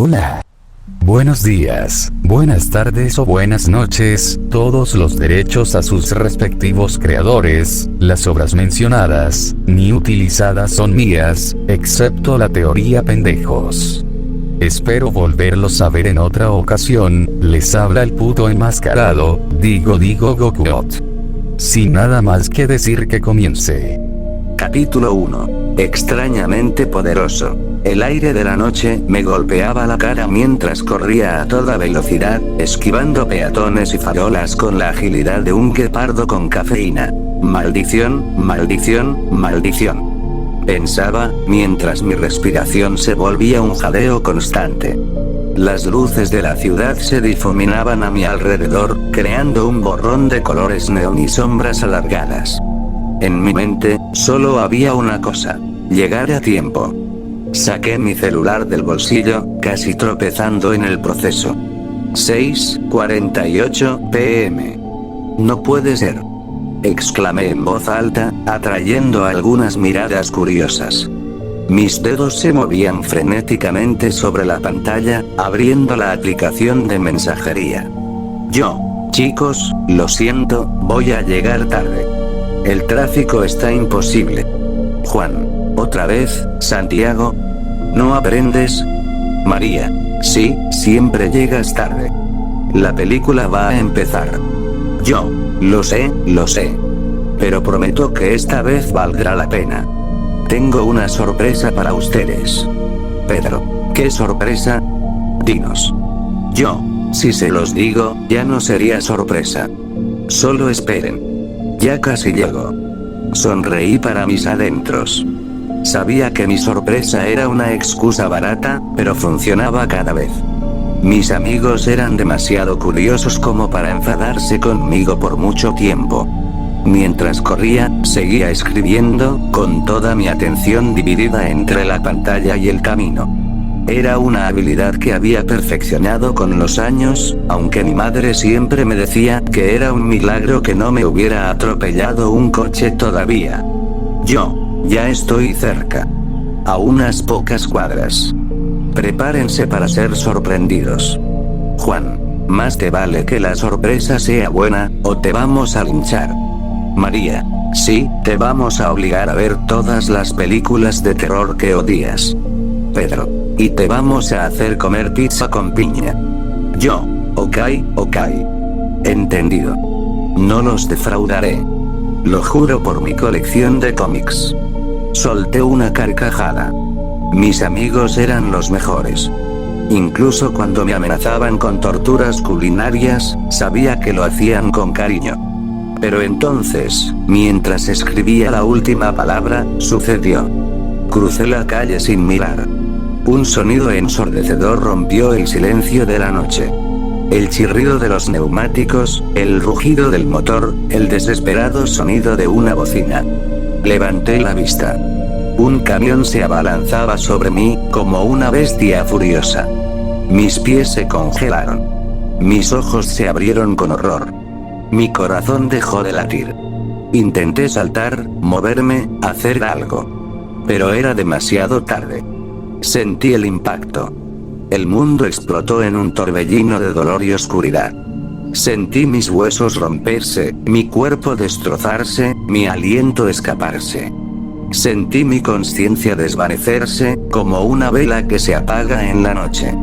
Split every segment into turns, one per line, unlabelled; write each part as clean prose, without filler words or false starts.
Hola. Buenos días, buenas tardes o buenas noches, todos los derechos a sus respectivos creadores. Las obras mencionadas, ni utilizadas son mías, excepto la teoría pendejos. Espero volverlos a ver en otra ocasión. Les habla el puto enmascarado, digo Gokuot. Sin nada más que decir, que comience.
Capítulo 1. Extrañamente poderoso. El aire de la noche me golpeaba la cara mientras corría a toda velocidad, esquivando peatones y farolas con la agilidad de un guepardo con cafeína. Maldición, maldición, maldición. Pensaba, mientras mi respiración se volvía un jadeo constante. Las luces de la ciudad se difuminaban a mi alrededor, creando un borrón de colores neón y sombras alargadas. En mi mente, solo había una cosa: llegar a tiempo. Saqué mi celular del bolsillo, casi tropezando en el proceso. 6:48 p.m. No puede ser, exclamé en voz alta, atrayendo algunas miradas curiosas. Mis dedos se movían frenéticamente sobre la pantalla, abriendo la aplicación de mensajería. Chicos, lo siento, voy a llegar tarde. El tráfico está imposible. Juan. ¿Otra vez, Santiago? ¿No aprendes? María. Sí, siempre llegas tarde. La película va a empezar. Lo sé. Pero prometo que esta vez valdrá la pena. Tengo una sorpresa para ustedes. Pedro. ¿Qué sorpresa? Dinos. Si se los digo, ya no sería sorpresa. Solo esperen. Ya casi llego. Sonreí para mis adentros. Sabía que mi sorpresa era una excusa barata, pero funcionaba cada vez. Mis amigos eran demasiado curiosos como para enfadarse conmigo por mucho tiempo. Mientras corría, seguía escribiendo, con toda mi atención dividida entre la pantalla y el camino. Era una habilidad que había perfeccionado con los años, aunque mi madre siempre me decía que era un milagro que no me hubiera atropellado un coche todavía. Ya estoy cerca. A unas pocas cuadras. Prepárense para ser sorprendidos. Juan. Más te vale que la sorpresa sea buena, o te vamos a linchar. María. Sí, te vamos a obligar a ver todas las películas de terror que odias. Pedro. Y te vamos a hacer comer pizza con piña. Ok. Entendido. No los defraudaré. Lo juro por mi colección de cómics. Solté una carcajada. Mis amigos eran los mejores. Incluso cuando me amenazaban con torturas culinarias, sabía que lo hacían con cariño. Pero entonces, mientras escribía la última palabra, sucedió. Crucé la calle sin mirar. Un sonido ensordecedor rompió el silencio de la noche. El chirrido de los neumáticos, el rugido del motor, el desesperado sonido de una bocina. Levanté la vista. Un camión se abalanzaba sobre mí, como una bestia furiosa. Mis pies se congelaron. Mis ojos se abrieron con horror. Mi corazón dejó de latir. Intenté saltar, moverme, hacer algo. Pero era demasiado tarde. Sentí el impacto. El mundo explotó en un torbellino de dolor y oscuridad. Sentí mis huesos romperse, mi cuerpo destrozarse, mi aliento escaparse. Sentí mi conciencia desvanecerse, como una vela que se apaga en la noche.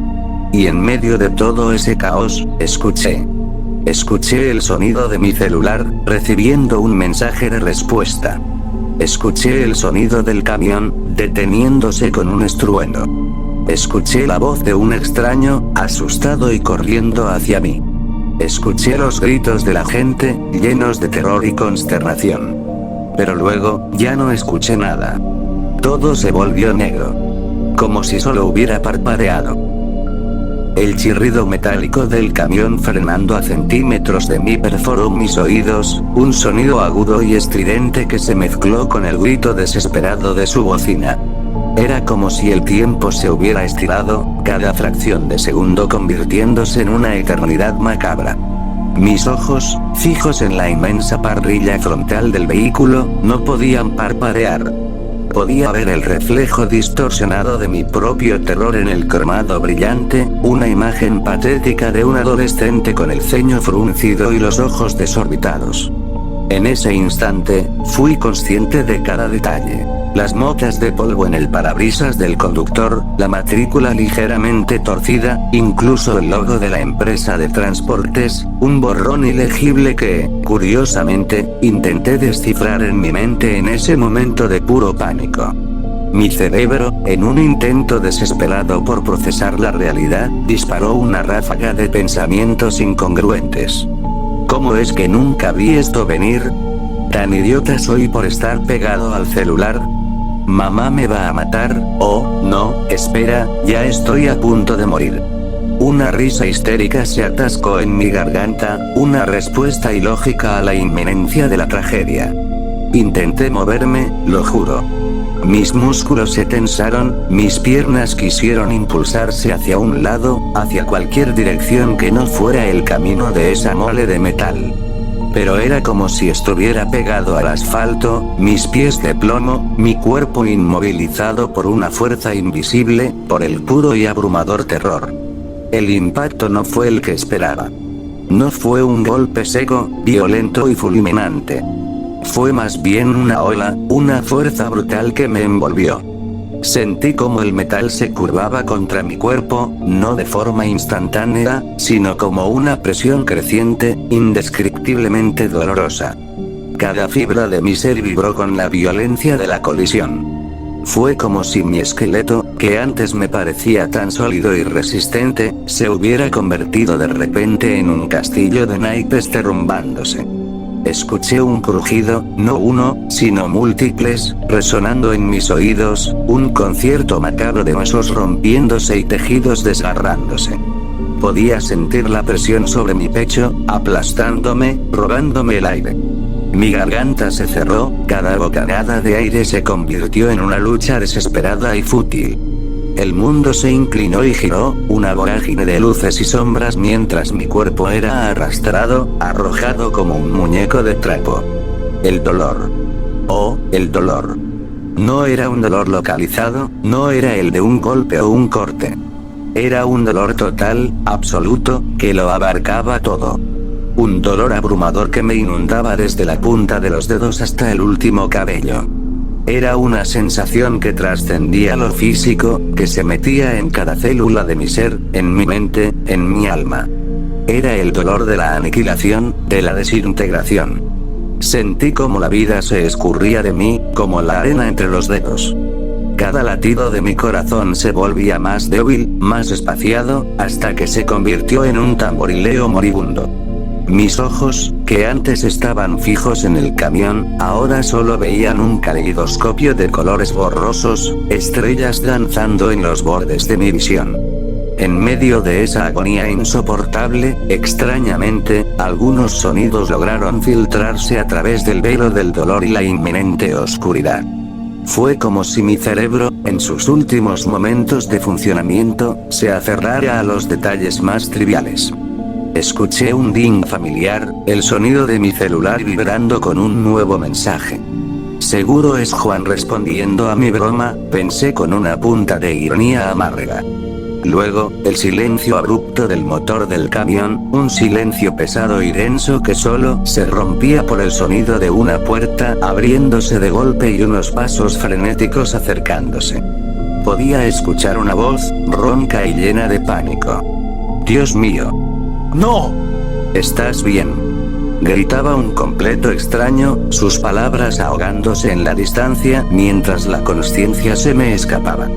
Y en medio de todo ese caos, escuché el sonido de mi celular, recibiendo un mensaje de respuesta. Escuché el sonido del camión, deteniéndose con un estruendo. Escuché la voz de un extraño, asustado y corriendo hacia mí. Escuché los gritos de la gente, llenos de terror y consternación. Pero luego, ya no escuché nada. Todo se volvió negro. Como si solo hubiera parpadeado. El chirrido metálico del camión frenando a centímetros de mí perforó mis oídos, un sonido agudo y estridente que se mezcló con el grito desesperado de su bocina. Era como si el tiempo se hubiera estirado, cada fracción de segundo convirtiéndose en una eternidad macabra. Mis ojos, fijos en la inmensa parrilla frontal del vehículo, no podían parpadear. Podía ver el reflejo distorsionado de mi propio terror en el cromado brillante, una imagen patética de un adolescente con el ceño fruncido y los ojos desorbitados. En ese instante, fui consciente de cada detalle. Las motas de polvo en el parabrisas del conductor, la matrícula ligeramente torcida, incluso el logo de la empresa de transportes, un borrón ilegible que, curiosamente, intenté descifrar en mi mente en ese momento de puro pánico. Mi cerebro, en un intento desesperado por procesar la realidad, disparó una ráfaga de pensamientos incongruentes. ¿Cómo es que nunca vi esto venir? ¿Tan idiota soy por estar pegado al celular? ¿Mamá me va a matar? Oh, no, espera, ya estoy a punto de morir. Una risa histérica se atascó en mi garganta, una respuesta ilógica a la inminencia de la tragedia. Intenté moverme, lo juro. Mis músculos se tensaron, mis piernas quisieron impulsarse hacia un lado, hacia cualquier dirección que no fuera el camino de esa mole de metal. Pero era como si estuviera pegado al asfalto, mis pies de plomo, mi cuerpo inmovilizado por una fuerza invisible, por el puro y abrumador terror. El impacto no fue el que esperaba. No fue un golpe seco, violento y fulminante. Fue más bien una ola, una fuerza brutal que me envolvió. Sentí como el metal se curvaba contra mi cuerpo, no de forma instantánea, sino como una presión creciente, indescriptiblemente dolorosa. Cada fibra de mi ser vibró con la violencia de la colisión. Fue como si mi esqueleto, que antes me parecía tan sólido y resistente, se hubiera convertido de repente en un castillo de naipes derrumbándose. Escuché un crujido, no uno, sino múltiples, resonando en mis oídos, un concierto macabro de huesos rompiéndose y tejidos desgarrándose. Podía sentir la presión sobre mi pecho, aplastándome, robándome el aire. Mi garganta se cerró, cada bocanada de aire se convirtió en una lucha desesperada y fútil. El mundo se inclinó y giró, una vorágine de luces y sombras mientras mi cuerpo era arrastrado, arrojado como un muñeco de trapo. El dolor. Oh, el dolor. No era un dolor localizado, no era el de un golpe o un corte. Era un dolor total, absoluto, que lo abarcaba todo. Un dolor abrumador que me inundaba desde la punta de los dedos hasta el último cabello. Era una sensación que trascendía lo físico, que se metía en cada célula de mi ser, en mi mente, en mi alma. Era el dolor de la aniquilación, de la desintegración. Sentí como la vida se escurría de mí, como la arena entre los dedos. Cada latido de mi corazón se volvía más débil, más espaciado, hasta que se convirtió en un tamborileo moribundo. Mis ojos, que antes estaban fijos en el camión, ahora solo veían un caleidoscopio de colores borrosos, estrellas danzando en los bordes de mi visión. En medio de esa agonía insoportable, extrañamente, algunos sonidos lograron filtrarse a través del velo del dolor y la inminente oscuridad. Fue como si mi cerebro, en sus últimos momentos de funcionamiento, se aferrara a los detalles más triviales. Escuché un ding familiar, el sonido de mi celular vibrando con un nuevo mensaje. Seguro es Juan respondiendo a mi broma, pensé con una punta de ironía amarga. Luego, el silencio abrupto del motor del camión, un silencio pesado y denso que solo se rompía por el sonido de una puerta abriéndose de golpe y unos pasos frenéticos acercándose. Podía escuchar una voz, ronca y llena de pánico. Dios mío. ¡No! ¿Estás bien? Gritaba un completo extraño, sus palabras ahogándose en la distancia mientras la consciencia se me escapaba.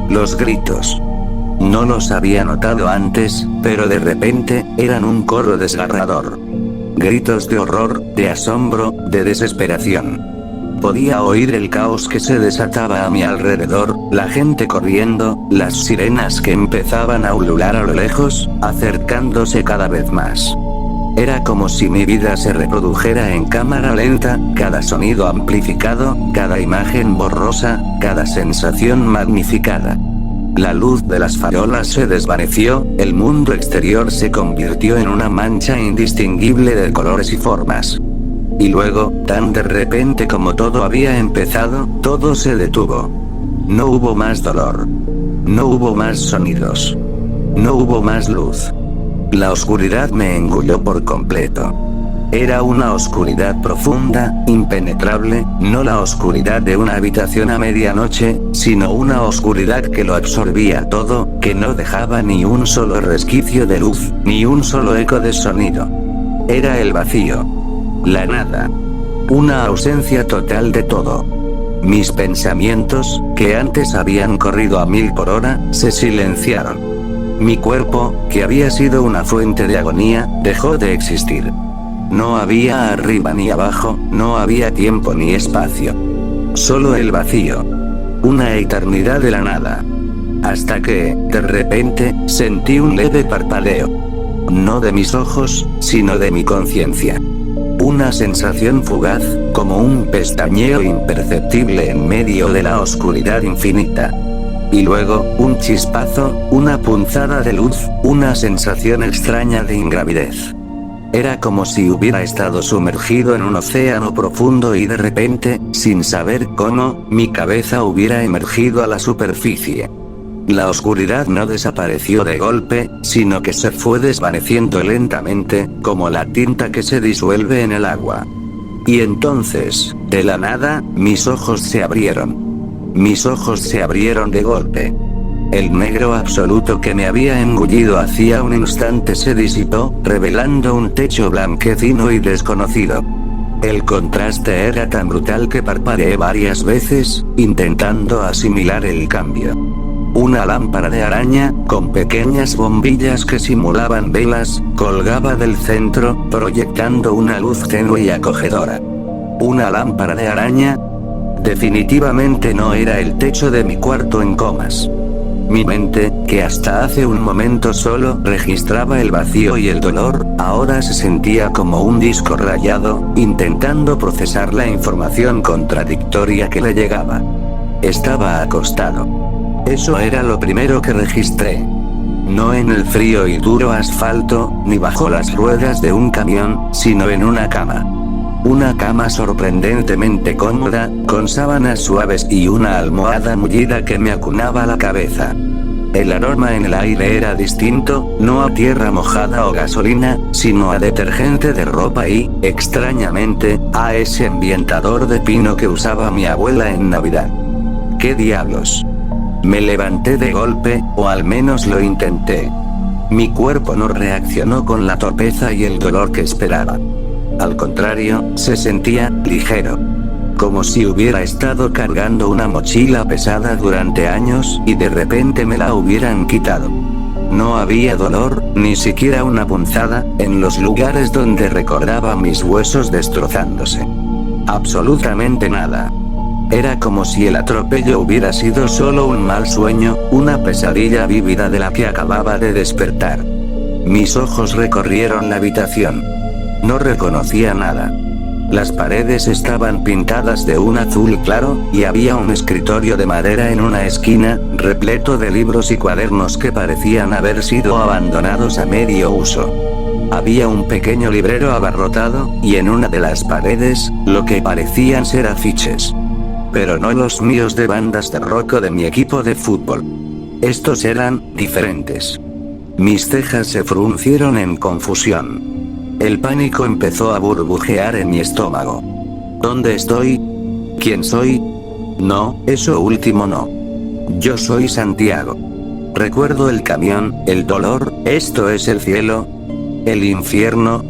Los gritos. No los había notado antes, pero de repente, eran un coro desgarrador. Gritos de horror, de asombro, de desesperación. Podía oír el caos que se desataba a mi alrededor, la gente corriendo, las sirenas que empezaban a ulular a lo lejos, acercándose cada vez más. Era como si mi vida se reprodujera en cámara lenta, cada sonido amplificado, cada imagen borrosa, cada sensación magnificada. La luz de las farolas se desvaneció, el mundo exterior se convirtió en una mancha indistinguible de colores y formas. Y luego, tan de repente como todo había empezado, todo se detuvo. No hubo más dolor. No hubo más sonidos. No hubo más luz. La oscuridad me engulló por completo. Era una oscuridad profunda, impenetrable, no la oscuridad de una habitación a medianoche, sino una oscuridad que lo absorbía todo, que no dejaba ni un solo resquicio de luz, ni un solo eco de sonido. Era el vacío. La nada. Una ausencia total de todo. Mis pensamientos, que antes habían corrido a 1000 por hora, se silenciaron. Mi cuerpo, que había sido una fuente de agonía, dejó de existir. No había arriba ni abajo, no había tiempo ni espacio. Solo el vacío. Una eternidad de la nada. Hasta que, de repente, sentí un leve parpadeo. No de mis ojos, sino de mi conciencia. Una sensación fugaz, como un pestañeo imperceptible en medio de la oscuridad infinita. Y luego, un chispazo, una punzada de luz, una sensación extraña de ingravidez. Era como si hubiera estado sumergido en un océano profundo y de repente, sin saber cómo, mi cabeza hubiera emergido a la superficie. La oscuridad no desapareció de golpe, sino que se fue desvaneciendo lentamente, como la tinta que se disuelve en el agua. Y entonces, de la nada, mis ojos se abrieron. Mis ojos se abrieron de golpe. El negro absoluto que me había engullido hacía un instante se disipó, revelando un techo blanquecino y desconocido. El contraste era tan brutal que parpadeé varias veces, intentando asimilar el cambio. Una lámpara de araña, con pequeñas bombillas que simulaban velas, colgaba del centro, proyectando una luz tenue y acogedora. Una lámpara de araña. Definitivamente no era el techo de mi cuarto en comas. Mi mente, que hasta hace un momento solo registraba el vacío y el dolor, ahora se sentía como un disco rayado, intentando procesar la información contradictoria que le llegaba. Estaba acostado. Eso era lo primero que registré. No en el frío y duro asfalto, ni bajo las ruedas de un camión, sino en una cama. Una cama sorprendentemente cómoda, con sábanas suaves y una almohada mullida que me acunaba la cabeza. El aroma en el aire era distinto, no a tierra mojada o gasolina, sino a detergente de ropa y, extrañamente, a ese ambientador de pino que usaba mi abuela en Navidad. ¿Qué diablos? Me levanté de golpe, o al menos lo intenté. Mi cuerpo no reaccionó con la torpeza y el dolor que esperaba. Al contrario, se sentía ligero. Como si hubiera estado cargando una mochila pesada durante años y de repente me la hubieran quitado. No había dolor, ni siquiera una punzada, en los lugares donde recordaba mis huesos destrozándose. Absolutamente nada. Era como si el atropello hubiera sido solo un mal sueño, una pesadilla vívida de la que acababa de despertar. Mis ojos recorrieron la habitación. No reconocía nada. Las paredes estaban pintadas de un azul claro, y había un escritorio de madera en una esquina, repleto de libros y cuadernos que parecían haber sido abandonados a medio uso. Había un pequeño librero abarrotado, y en una de las paredes, lo que parecían ser afiches. Pero no los míos de bandas de rock o de mi equipo de fútbol. Estos eran diferentes. Mis cejas se fruncieron en confusión. El pánico empezó a burbujear en mi estómago. ¿Dónde estoy? ¿Quién soy? No, eso último no. Yo soy Santiago. Recuerdo el camión, el dolor, esto es el cielo, el infierno.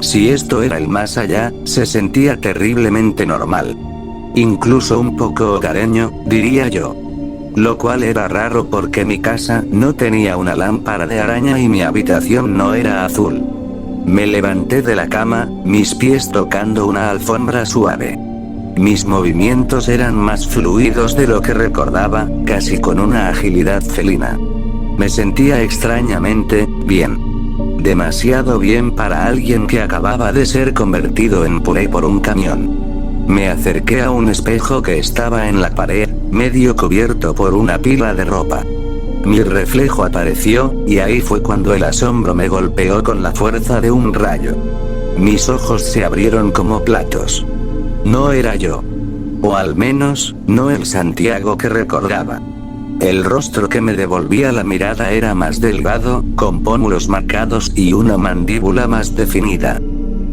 Si esto era el más allá, se sentía terriblemente normal. Incluso un poco hogareño, diría yo. Lo cual era raro porque mi casa no tenía una lámpara de araña y mi habitación no era azul. Me levanté de la cama, mis pies tocando una alfombra suave. Mis movimientos eran más fluidos de lo que recordaba, casi con una agilidad felina. Me sentía extrañamente bien. Demasiado bien para alguien que acababa de ser convertido en puré por un camión. Me acerqué a un espejo que estaba en la pared, medio cubierto por una pila de ropa. Mi reflejo apareció, y ahí fue cuando el asombro me golpeó con la fuerza de un rayo. Mis ojos se abrieron como platos. No era yo. O al menos, no el Santiago que recordaba. El rostro que me devolvía la mirada era más delgado, con pómulos marcados y una mandíbula más definida.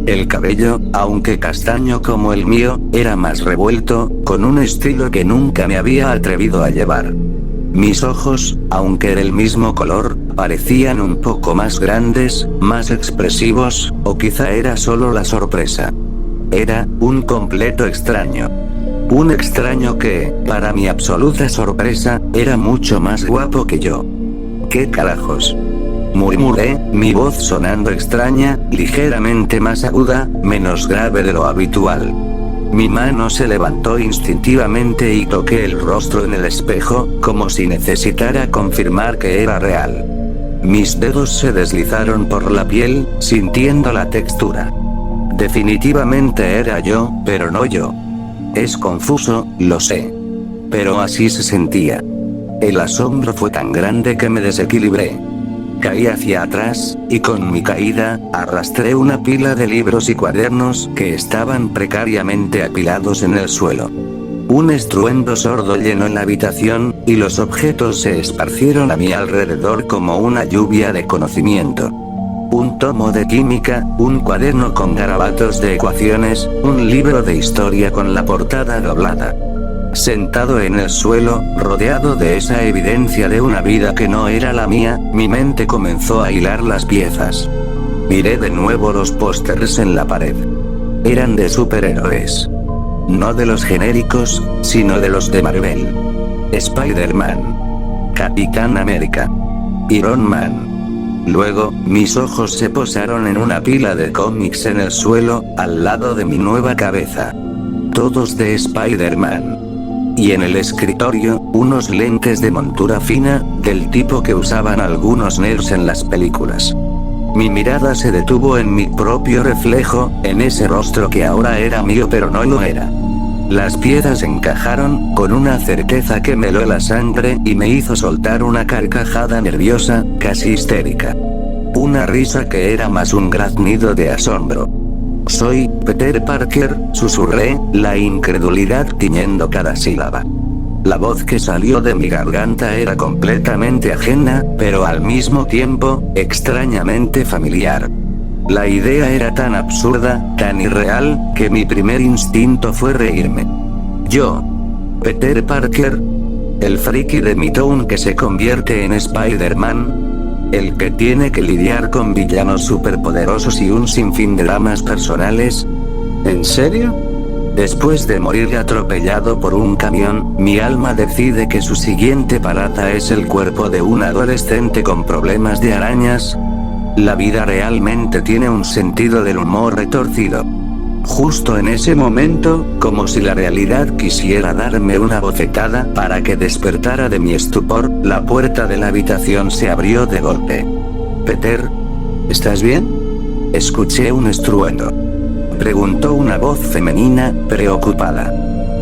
El cabello, aunque castaño como el mío, era más revuelto, con un estilo que nunca me había atrevido a llevar. Mis ojos, aunque del mismo color, parecían un poco más grandes, más expresivos, o quizá era solo la sorpresa. Era un completo extraño. Un extraño que, para mi absoluta sorpresa, era mucho más guapo que yo. ¿Qué carajos? Murmuré, mi voz sonando extraña, ligeramente más aguda, menos grave de lo habitual. Mi mano se levantó instintivamente y toqué el rostro en el espejo, como si necesitara confirmar que era real. Mis dedos se deslizaron por la piel, sintiendo la textura. Definitivamente era yo, pero no yo. Es confuso, lo sé. Pero así se sentía. El asombro fue tan grande que me desequilibré. Caí hacia atrás, y con mi caída, arrastré una pila de libros y cuadernos que estaban precariamente apilados en el suelo. Un estruendo sordo llenó la habitación, y los objetos se esparcieron a mi alrededor como una lluvia de conocimiento. Un tomo de química, un cuaderno con garabatos de ecuaciones, un libro de historia con la portada doblada. Sentado en el suelo, rodeado de esa evidencia de una vida que no era la mía, mi mente comenzó a hilar las piezas. Miré de nuevo los pósters en la pared. Eran de superhéroes. No de los genéricos, sino de los de Marvel. Spider-Man. Capitán América. Iron Man. Luego, mis ojos se posaron en una pila de cómics en el suelo, al lado de mi nueva cabeza. Todos de Spider-Man. Y en el escritorio, unos lentes de montura fina, del tipo que usaban algunos nerds en las películas. Mi mirada se detuvo en mi propio reflejo, en ese rostro que ahora era mío pero no lo era. Las piezas encajaron, con una certeza que me heló la sangre y me hizo soltar una carcajada nerviosa, casi histérica. Una risa que era más un graznido de asombro. Soy Peter Parker, susurré, la incredulidad tiñendo cada sílaba. La voz que salió de mi garganta era completamente ajena, pero al mismo tiempo, extrañamente familiar. La idea era tan absurda, tan irreal, que mi primer instinto fue reírme. Yo, Peter Parker, el friki de mi town que se convierte en Spider-Man, el que tiene que lidiar con villanos superpoderosos y un sinfín de dramas personales. ¿En serio? Después de morir atropellado por un camión, mi alma decide que su siguiente parada es el cuerpo de un adolescente con problemas de arañas. La vida realmente tiene un sentido del humor retorcido. Justo en ese momento, como si la realidad quisiera darme una bofetada para que despertara de mi estupor, la puerta de la habitación se abrió de golpe. Peter, ¿estás bien? Escuché un estruendo. Preguntó una voz femenina, preocupada.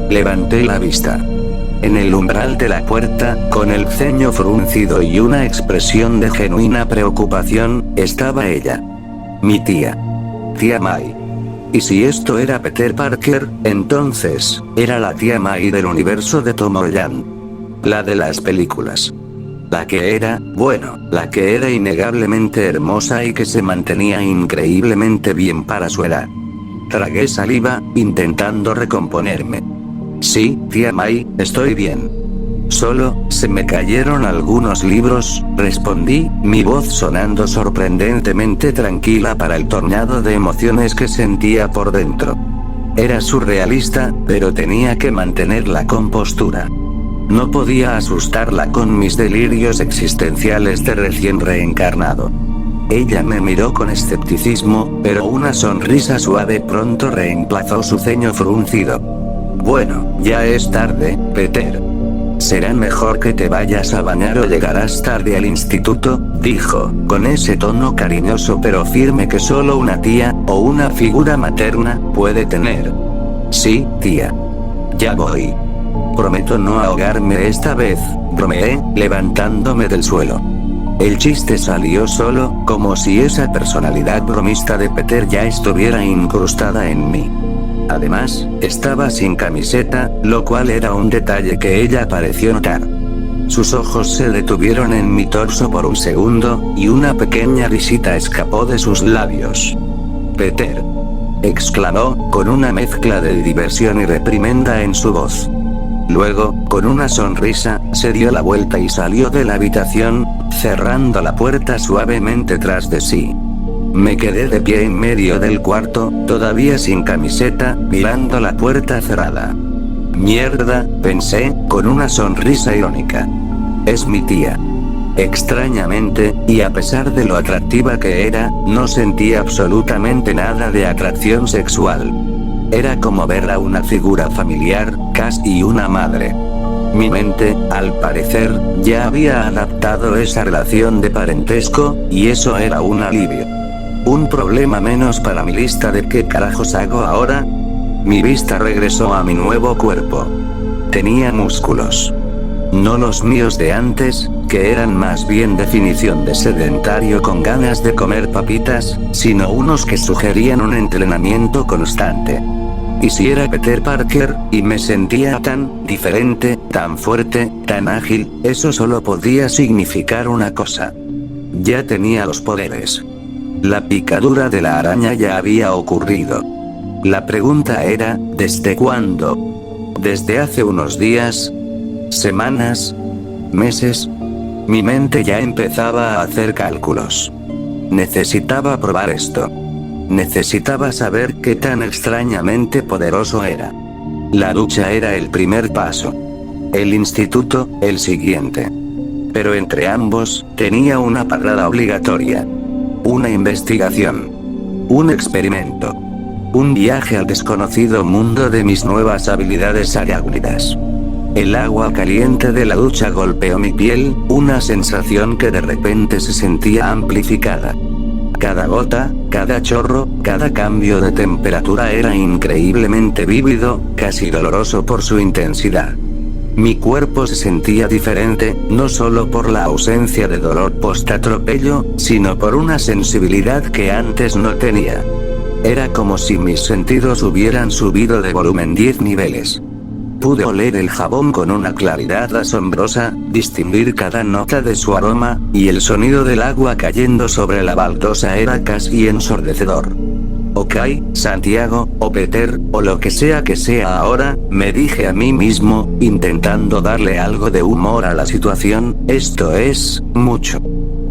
Levanté la vista. En el umbral de la puerta, con el ceño fruncido y una expresión de genuina preocupación, estaba ella. Mi tía. Tía May. Y si esto era Peter Parker, entonces, era la tía May del universo de Tom Holland. La de las películas. La que era, bueno, la que era innegablemente hermosa y que se mantenía increíblemente bien para su edad. Tragué saliva, intentando recomponerme. Sí, tía May, estoy bien. Solo, se me cayeron algunos libros, respondí, mi voz sonando sorprendentemente tranquila para el tornado de emociones que sentía por dentro. Era surrealista, pero tenía que mantener la compostura. No podía asustarla con mis delirios existenciales de recién reencarnado. Ella me miró con escepticismo, pero una sonrisa suave pronto reemplazó su ceño fruncido. Bueno, ya es tarde, Peter. Será mejor que te vayas a bañar o llegarás tarde al instituto, dijo, con ese tono cariñoso pero firme que solo una tía, o una figura materna, puede tener. Sí, tía. Ya voy. Prometo no ahogarme esta vez, bromeé, levantándome del suelo. El chiste salió solo, como si esa personalidad bromista de Peter ya estuviera incrustada en mí. Además, estaba sin camiseta, lo cual era un detalle que ella pareció notar. Sus ojos se detuvieron en mi torso por un segundo, y una pequeña risita escapó de sus labios. «Peter», exclamó, con una mezcla de diversión y reprimenda en su voz. Luego, con una sonrisa, se dio la vuelta y salió de la habitación, cerrando la puerta suavemente tras de sí. Me quedé de pie en medio del cuarto, todavía sin camiseta, mirando la puerta cerrada. Mierda, pensé, con una sonrisa irónica. Es mi tía. Extrañamente, y a pesar de lo atractiva que era, no sentía absolutamente nada de atracción sexual. Era como ver a una figura familiar, casi una madre. Mi mente, al parecer, ya había adaptado esa relación de parentesco, y eso era un alivio. Un problema menos para mi lista de qué carajos hago ahora. Mi vista regresó a mi nuevo cuerpo. Tenía músculos. No los míos de antes, que eran más bien definición de sedentario con ganas de comer papitas, sino unos que sugerían un entrenamiento constante. Y si era Peter Parker, y me sentía tan diferente, tan fuerte, tan ágil, eso solo podía significar una cosa. Ya tenía los poderes. La picadura de la araña ya había ocurrido. La pregunta era, ¿desde cuándo? ¿Desde hace unos días? ¿Semanas? ¿Meses? Mi mente ya empezaba a hacer cálculos. Necesitaba probar esto. Necesitaba saber qué tan extrañamente poderoso era. La ducha era el primer paso. El instituto, el siguiente. Pero entre ambos, tenía una parada obligatoria. Una investigación. Un experimento. Un viaje al desconocido mundo de mis nuevas habilidades arácnidas. El agua caliente de la ducha golpeó mi piel, una sensación que de repente se sentía amplificada. Cada gota, cada chorro, cada cambio de temperatura era increíblemente vívido, casi doloroso por su intensidad. Mi cuerpo se sentía diferente, no solo por la ausencia de dolor post-atropello, sino por una sensibilidad que antes no tenía. Era como si mis sentidos hubieran subido de volumen 10 niveles. Pude oler el jabón con una claridad asombrosa, distinguir cada nota de su aroma, y el sonido del agua cayendo sobre la baldosa era casi ensordecedor. Ok, Santiago, o Peter, o lo que sea ahora, me dije a mí mismo, intentando darle algo de humor a la situación, esto es mucho.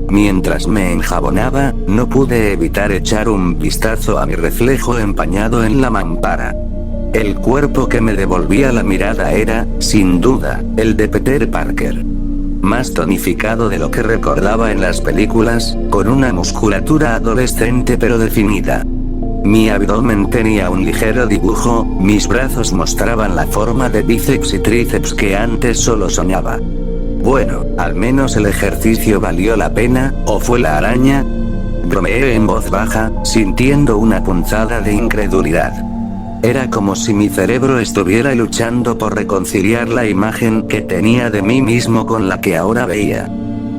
Mientras me enjabonaba, no pude evitar echar un vistazo a mi reflejo empañado en la mampara. El cuerpo que me devolvía la mirada era, sin duda, el de Peter Parker. Más tonificado de lo que recordaba en las películas, con una musculatura adolescente pero definida. Mi abdomen tenía un ligero dibujo, mis brazos mostraban la forma de bíceps y tríceps que antes solo soñaba. Bueno, al menos el ejercicio valió la pena, ¿o fue la araña? Bromeé en voz baja, sintiendo una punzada de incredulidad. Era como si mi cerebro estuviera luchando por reconciliar la imagen que tenía de mí mismo con la que ahora veía.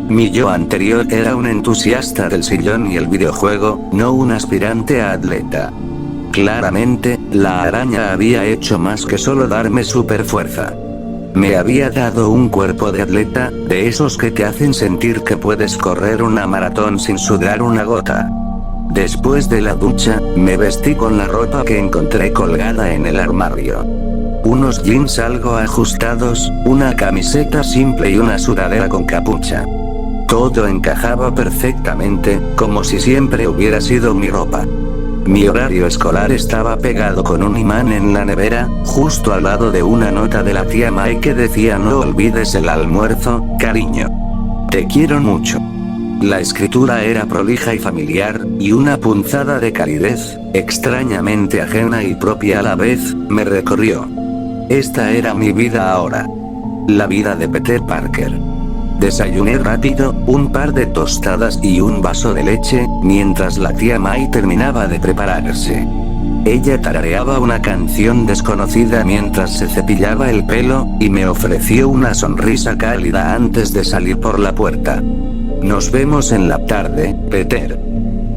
Mi yo anterior era un entusiasta del sillón y el videojuego, no un aspirante a atleta. Claramente, la araña había hecho más que solo darme superfuerza. Me había dado un cuerpo de atleta, de esos que te hacen sentir que puedes correr una maratón sin sudar una gota. Después de la ducha, me vestí con la ropa que encontré colgada en el armario. Unos jeans algo ajustados, una camiseta simple y una sudadera con capucha. Todo encajaba perfectamente, como si siempre hubiera sido mi ropa. Mi horario escolar estaba pegado con un imán en la nevera, justo al lado de una nota de la tía Mai que decía: no olvides el almuerzo, cariño. Te quiero mucho. La escritura era prolija y familiar, y una punzada de calidez, extrañamente ajena y propia a la vez, me recorrió. Esta era mi vida ahora. La vida de Peter Parker. Desayuné rápido, un par de tostadas y un vaso de leche, mientras la tía Mai terminaba de prepararse. Ella tarareaba una canción desconocida mientras se cepillaba el pelo, y me ofreció una sonrisa cálida antes de salir por la puerta. Nos vemos en la tarde, Peter.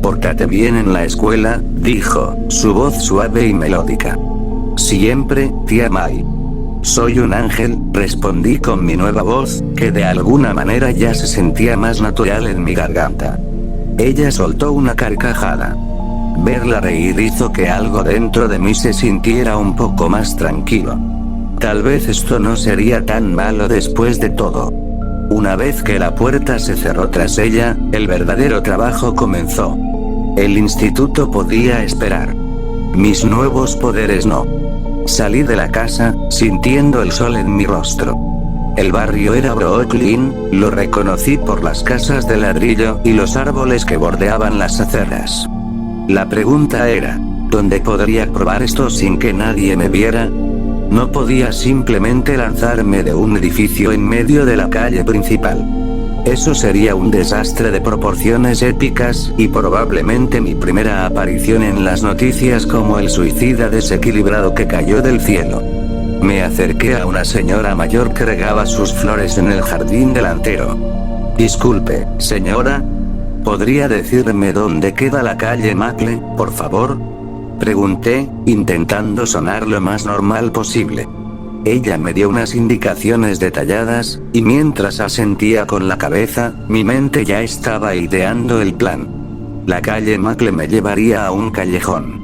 Pórtate bien en la escuela, dijo, su voz suave y melódica. Siempre, tía May. Soy un ángel, respondí con mi nueva voz, que de alguna manera ya se sentía más natural en mi garganta. Ella soltó una carcajada. Verla reír hizo que algo dentro de mí se sintiera un poco más tranquilo. Tal vez esto no sería tan malo después de todo. Una vez que la puerta se cerró tras ella, el verdadero trabajo comenzó. El instituto podía esperar. Mis nuevos poderes no. Salí de la casa, sintiendo el sol en mi rostro. El barrio era Brooklyn, lo reconocí por las casas de ladrillo y los árboles que bordeaban las aceras. La pregunta era, ¿dónde podría probar esto sin que nadie me viera? No podía simplemente lanzarme de un edificio en medio de la calle principal. Eso sería un desastre de proporciones épicas y probablemente mi primera aparición en las noticias como el suicida desequilibrado que cayó del cielo. Me acerqué a una señora mayor que regaba sus flores en el jardín delantero. Disculpe, señora. ¿Podría decirme dónde queda la calle Macle, por favor? Pregunté, intentando sonar lo más normal posible. Ella me dio unas indicaciones detalladas, y mientras asentía con la cabeza, mi mente ya estaba ideando el plan. La calle Macle me llevaría a un callejón.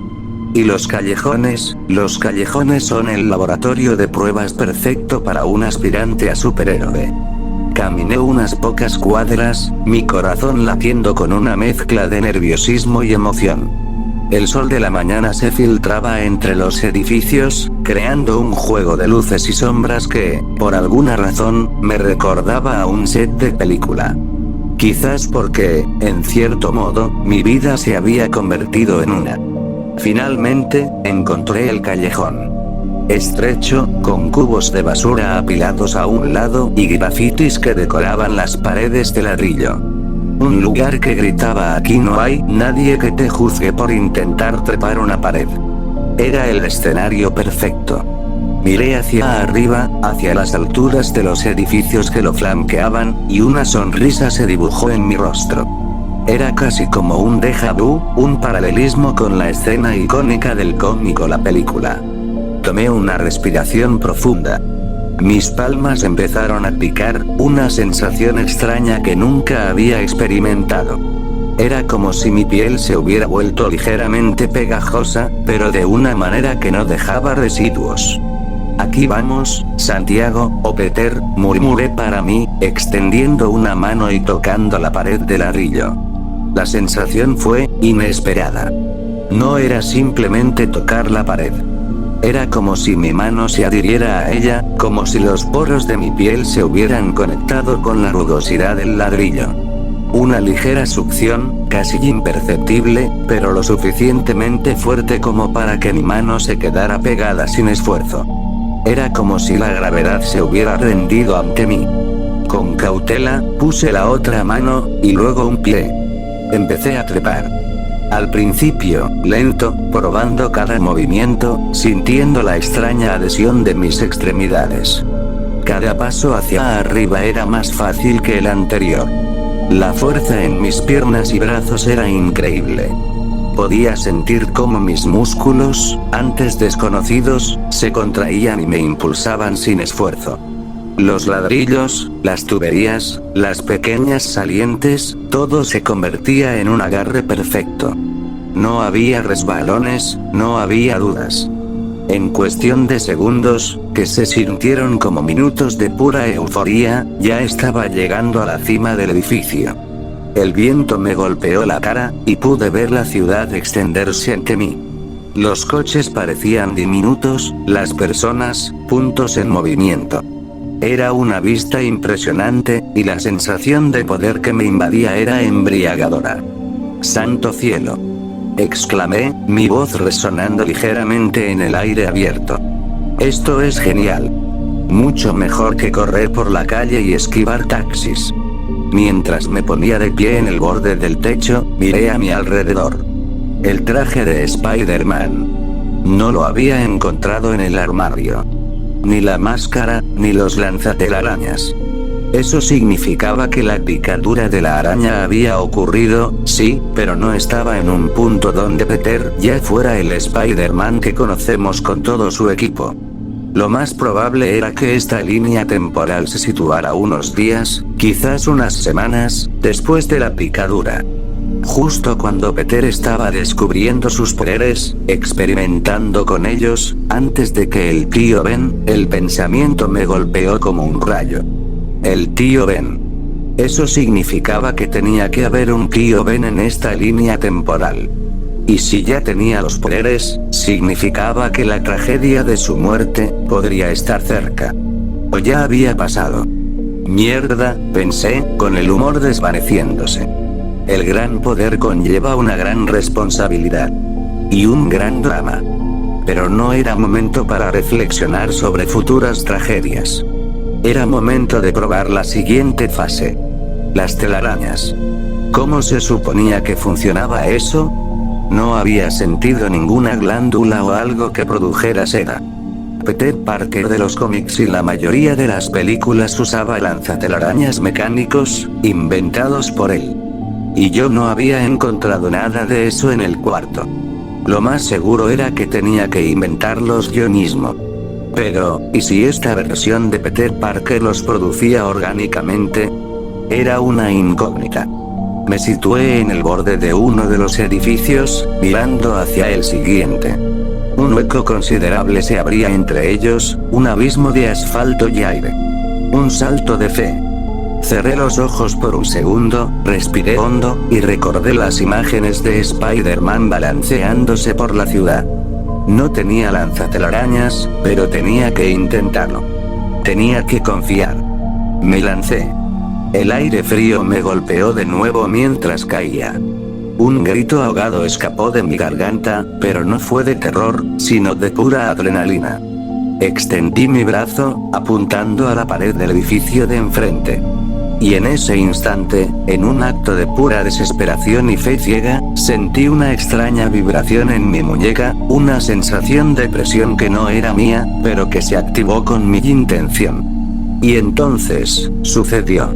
Y los callejones son el laboratorio de pruebas perfecto para un aspirante a superhéroe. Caminé unas pocas cuadras, mi corazón latiendo con una mezcla de nerviosismo y emoción. El sol de la mañana se filtraba entre los edificios, creando un juego de luces y sombras que, por alguna razón, me recordaba a un set de película. Quizás porque, en cierto modo, mi vida se había convertido en una. Finalmente, encontré el callejón. Estrecho, con cubos de basura apilados a un lado y grafitis que decoraban las paredes de ladrillo. Un lugar que gritaba: aquí no hay nadie que te juzgue por intentar trepar una pared. Era el escenario perfecto. Miré hacia arriba, hacia las alturas de los edificios que lo flanqueaban, y una sonrisa se dibujó en mi rostro. Era casi como un déjà vu, un paralelismo con la escena icónica del cómic o la película. Tomé una respiración profunda. Mis palmas empezaron a picar, una sensación extraña que nunca había experimentado. Era como si mi piel se hubiera vuelto ligeramente pegajosa, pero de una manera que no dejaba residuos. Aquí vamos, Santiago, o Peter, murmuré para mí, extendiendo una mano y tocando la pared de ladrillo. La sensación fue inesperada. No era simplemente tocar la pared. Era como si mi mano se adhiriera a ella, como si los poros de mi piel se hubieran conectado con la rugosidad del ladrillo. Una ligera succión, casi imperceptible, pero lo suficientemente fuerte como para que mi mano se quedara pegada sin esfuerzo. Era como si la gravedad se hubiera rendido ante mí. Con cautela, puse la otra mano, y luego un pie. Empecé a trepar. Al principio, lento, probando cada movimiento, sintiendo la extraña adhesión de mis extremidades. Cada paso hacia arriba era más fácil que el anterior. La fuerza en mis piernas y brazos era increíble. Podía sentir cómo mis músculos, antes desconocidos, se contraían y me impulsaban sin esfuerzo. Los ladrillos, las tuberías, las pequeñas salientes, todo se convertía en un agarre perfecto. No había resbalones, no había dudas. En cuestión de segundos, que se sintieron como minutos de pura euforía, ya estaba llegando a la cima del edificio. El viento me golpeó la cara, y pude ver la ciudad extenderse ante mí. Los coches parecían diminutos, las personas, puntos en movimiento. Era una vista impresionante, y la sensación de poder que me invadía era embriagadora. ¡Santo cielo!, exclamé, mi voz resonando ligeramente en el aire abierto. Esto es genial. Mucho mejor que correr por la calle y esquivar taxis. Mientras me ponía de pie en el borde del techo, miré a mi alrededor. El traje de Spider-Man. No lo había encontrado en el armario. Ni la máscara, ni los lanzatelarañas. Eso significaba que la picadura de la araña había ocurrido, sí, pero no estaba en un punto donde Peter ya fuera el Spider-Man que conocemos con todo su equipo. Lo más probable era que esta línea temporal se situara unos días, quizás unas semanas, después de la picadura. Justo cuando Peter estaba descubriendo sus poderes, experimentando con ellos, antes de que el tío Ben, el pensamiento me golpeó como un rayo. El tío Ben. Eso significaba que tenía que haber un tío Ben en esta línea temporal. Y si ya tenía los poderes, significaba que la tragedia de su muerte podría estar cerca. O ya había pasado. Mierda, pensé, con el humor desvaneciéndose. El gran poder conlleva una gran responsabilidad. Y un gran drama. Pero no era momento para reflexionar sobre futuras tragedias. Era momento de probar la siguiente fase. Las telarañas. ¿Cómo se suponía que funcionaba eso? No había sentido ninguna glándula o algo que produjera seda. Peter Parker de los cómics y la mayoría de las películas usaba lanzatelarañas mecánicos, inventados por él. Y yo no había encontrado nada de eso en el cuarto. Lo más seguro era que tenía que inventarlos yo mismo. Pero, ¿y si esta versión de Peter Parker los producía orgánicamente? Era una incógnita. Me situé en el borde de uno de los edificios, mirando hacia el siguiente. Un hueco considerable se abría entre ellos, un abismo de asfalto y aire. Un salto de fe. Cerré los ojos por un segundo, respiré hondo, y recordé las imágenes de Spider-Man balanceándose por la ciudad. No tenía lanzatelarañas, pero tenía que intentarlo. Tenía que confiar. Me lancé. El aire frío me golpeó de nuevo mientras caía. Un grito ahogado escapó de mi garganta, pero no fue de terror, sino de pura adrenalina. Extendí mi brazo, apuntando a la pared del edificio de enfrente. Y en ese instante, en un acto de pura desesperación y fe ciega, sentí una extraña vibración en mi muñeca, una sensación de presión que no era mía, pero que se activó con mi intención. Y entonces, sucedió.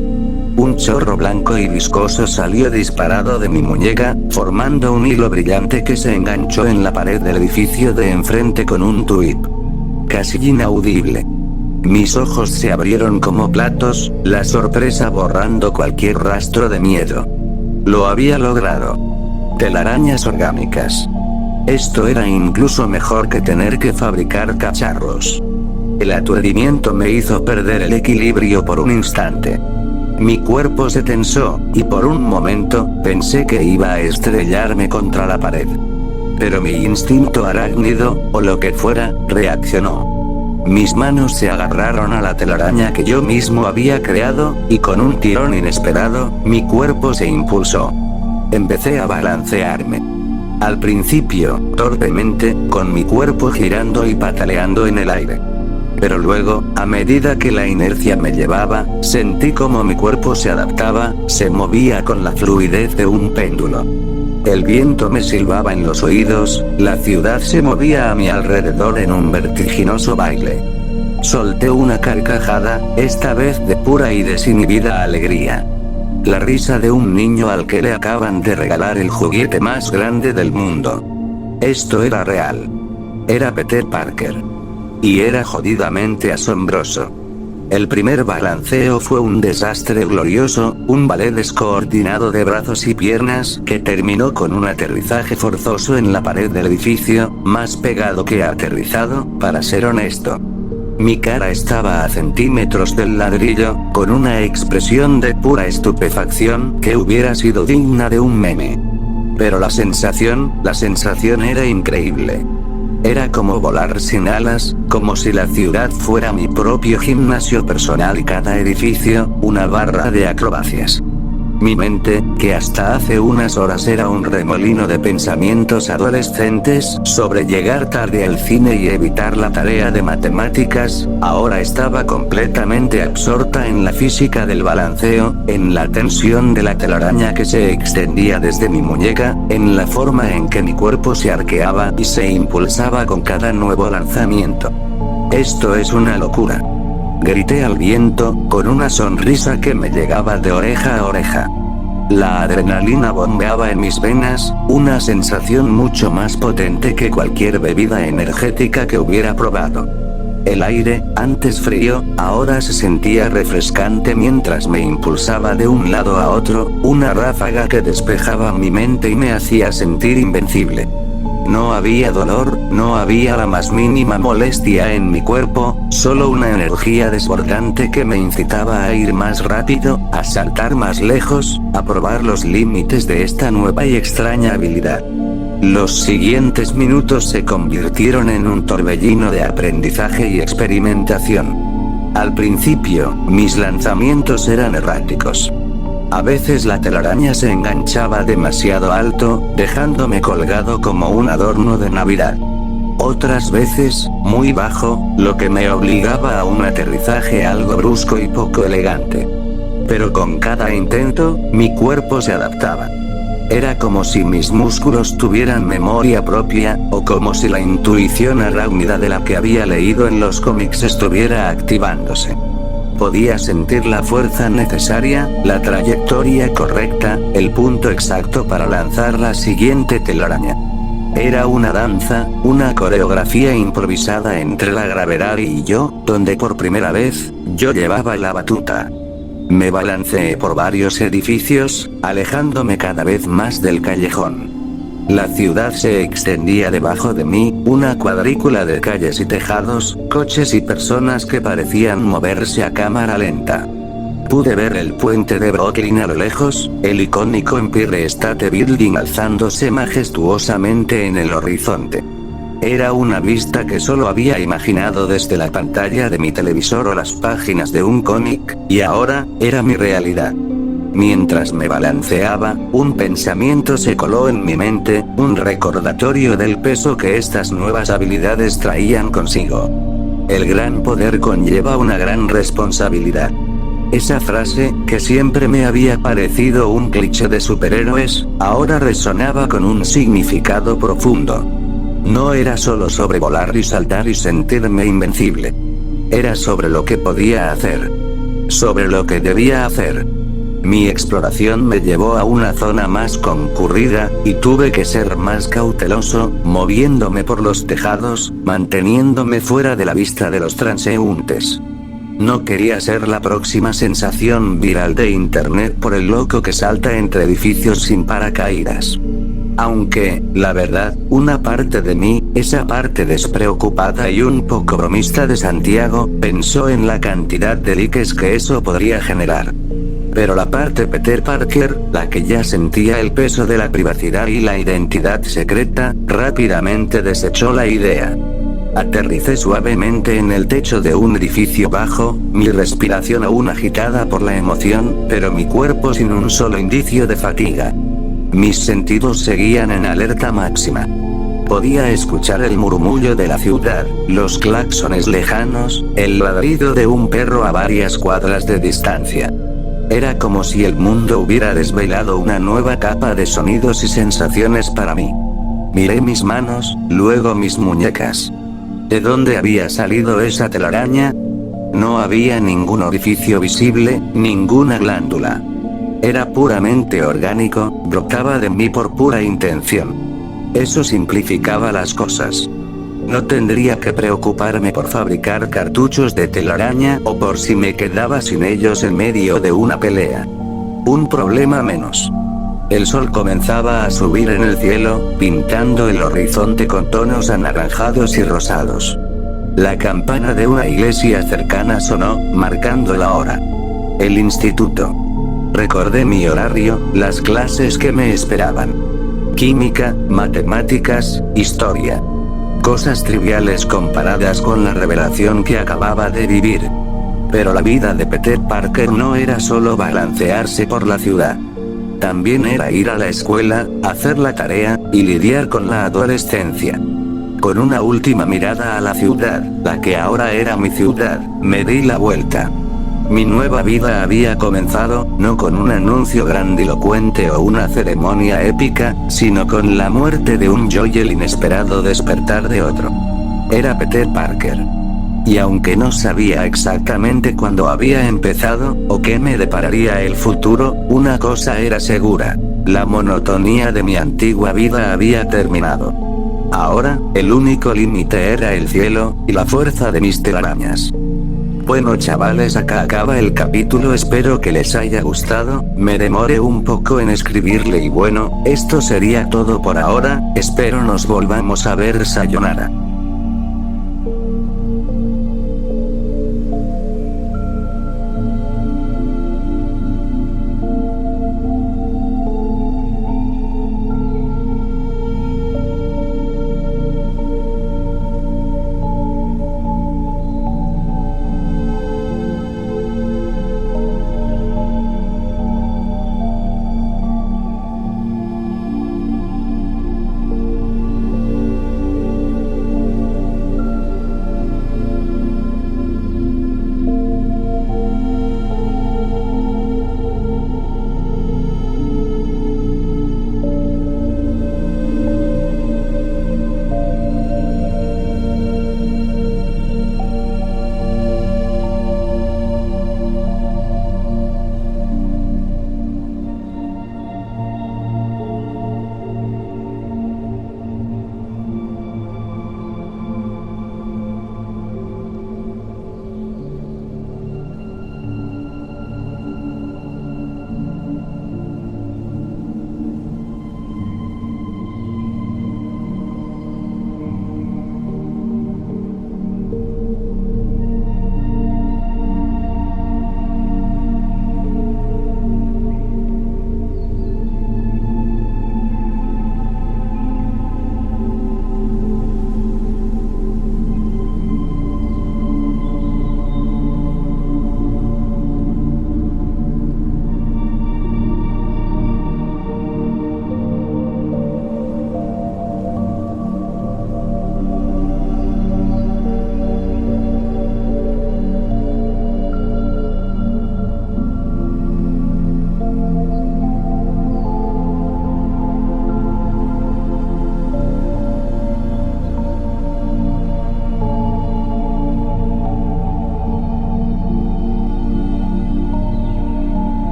Un chorro blanco y viscoso salió disparado de mi muñeca, formando un hilo brillante que se enganchó en la pared del edificio de enfrente con un tuip. Casi inaudible. Mis ojos se abrieron como platos, la sorpresa borrando cualquier rastro de miedo. Lo había logrado. Telarañas orgánicas. Esto era incluso mejor que tener que fabricar cacharros. El aturdimiento me hizo perder el equilibrio por un instante. Mi cuerpo se tensó, y por un momento, pensé que iba a estrellarme contra la pared. Pero mi instinto arácnido, o lo que fuera, reaccionó. Mis manos se agarraron a la telaraña que yo mismo había creado, y con un tirón inesperado, mi cuerpo se impulsó. Empecé a balancearme. Al principio, torpemente, con mi cuerpo girando y pataleando en el aire. Pero luego, a medida que la inercia me llevaba, sentí como mi cuerpo se adaptaba, se movía con la fluidez de un péndulo. El viento me silbaba en los oídos, la ciudad se movía a mi alrededor en un vertiginoso baile. Solté una carcajada, esta vez de pura y desinhibida alegría. La risa de un niño al que le acaban de regalar el juguete más grande del mundo. Esto era real. Era Peter Parker. Y era jodidamente asombroso. El primer balanceo fue un desastre glorioso, un ballet descoordinado de brazos y piernas que terminó con un aterrizaje forzoso en la pared del edificio, más pegado que aterrizado, para ser honesto. Mi cara estaba a centímetros del ladrillo, con una expresión de pura estupefacción que hubiera sido digna de un meme. Pero la sensación era increíble. Era como volar sin alas, como si la ciudad fuera mi propio gimnasio personal y cada edificio, una barra de acrobacias. Mi mente, que hasta hace unas horas era un remolino de pensamientos adolescentes sobre llegar tarde al cine y evitar la tarea de matemáticas, ahora estaba completamente absorta en la física del balanceo, en la tensión de la telaraña que se extendía desde mi muñeca, en la forma en que mi cuerpo se arqueaba y se impulsaba con cada nuevo lanzamiento. Esto es una locura. grité al viento, con una sonrisa que me llegaba de oreja a oreja. La adrenalina bombeaba en mis venas, una sensación mucho más potente que cualquier bebida energética que hubiera probado. El aire, antes frío, ahora se sentía refrescante mientras me impulsaba de un lado a otro, una ráfaga que despejaba mi mente y me hacía sentir invencible. No había dolor, no había la más mínima molestia en mi cuerpo, solo una energía desbordante que me incitaba a ir más rápido, a saltar más lejos, a probar los límites de esta nueva y extraña habilidad. Los siguientes minutos se convirtieron en un torbellino de aprendizaje y experimentación. Al principio, mis lanzamientos eran erráticos. A veces la telaraña se enganchaba demasiado alto, dejándome colgado como un adorno de Navidad. Otras veces, muy bajo, lo que me obligaba a un aterrizaje algo brusco y poco elegante. Pero con cada intento, mi cuerpo se adaptaba. Era como si mis músculos tuvieran memoria propia, o como si la intuición arácnida de la que había leído en los cómics estuviera activándose. Podía sentir la fuerza necesaria, la trayectoria correcta, el punto exacto para lanzar la siguiente telaraña. Era una danza, una coreografía improvisada entre la gravedad y yo, donde por primera vez, yo llevaba la batuta. Me balanceé por varios edificios, alejándome cada vez más del callejón. La ciudad se extendía debajo de mí, una cuadrícula de calles y tejados, coches y personas que parecían moverse a cámara lenta. Pude ver el puente de Brooklyn a lo lejos, el icónico Empire State Building alzándose majestuosamente en el horizonte. Era una vista que solo había imaginado desde la pantalla de mi televisor o las páginas de un cómic, y ahora, era mi realidad. Mientras me balanceaba, un pensamiento se coló en mi mente, un recordatorio del peso que estas nuevas habilidades traían consigo. El gran poder conlleva una gran responsabilidad. Esa frase, que siempre me había parecido un cliché de superhéroes, ahora resonaba con un significado profundo. No era solo sobre volar y saltar y sentirme invencible. Era sobre lo que podía hacer. Sobre lo que debía hacer. Mi exploración me llevó a una zona más concurrida, y tuve que ser más cauteloso, moviéndome por los tejados, manteniéndome fuera de la vista de los transeúntes. No quería ser la próxima sensación viral de internet por el loco que salta entre edificios sin paracaídas. Aunque, la verdad, una parte de mí, esa parte despreocupada y un poco bromista de Santiago, pensó en la cantidad de likes que eso podría generar. Pero la parte Peter Parker, la que ya sentía el peso de la privacidad y la identidad secreta, rápidamente desechó la idea. Aterricé suavemente en el techo de un edificio bajo, mi respiración aún agitada por la emoción, pero mi cuerpo sin un solo indicio de fatiga. Mis sentidos seguían en alerta máxima. Podía escuchar el murmullo de la ciudad, los claxones lejanos, el ladrido de un perro a varias cuadras de distancia. Era como si el mundo hubiera desvelado una nueva capa de sonidos y sensaciones para mí. Miré mis manos, luego mis muñecas. ¿De dónde había salido esa telaraña? No había ningún orificio visible, ninguna glándula. Era puramente orgánico, brotaba de mí por pura intención. Eso simplificaba las cosas. No tendría que preocuparme por fabricar cartuchos de telaraña o por si me quedaba sin ellos en medio de una pelea. Un problema menos. El sol comenzaba a subir en el cielo, pintando el horizonte con tonos anaranjados y rosados. La campana de una iglesia cercana sonó, marcando la hora. El instituto. Recordé mi horario, las clases que me esperaban. Química, matemáticas, historia. Cosas triviales comparadas con la revelación que acababa de vivir. Pero la vida de Peter Parker no era solo balancearse por la ciudad. También era ir a la escuela, hacer la tarea, y lidiar con la adolescencia. Con una última mirada a la ciudad, la que ahora era mi ciudad, me di la vuelta. Mi nueva vida había comenzado, no con un anuncio grandilocuente o una ceremonia épica, sino con la muerte de un yo y el inesperado despertar de otro. Era Peter Parker. Y aunque no sabía exactamente cuándo había empezado, o qué me depararía el futuro, una cosa era segura. La monotonía de mi antigua vida había terminado. Ahora, el único límite era el cielo, y la fuerza de mis telarañas. Bueno chavales, acá acaba el capítulo, espero que les haya gustado, me demoré un poco en escribirle y bueno, esto sería todo por ahora, espero nos volvamos a ver, sayonara.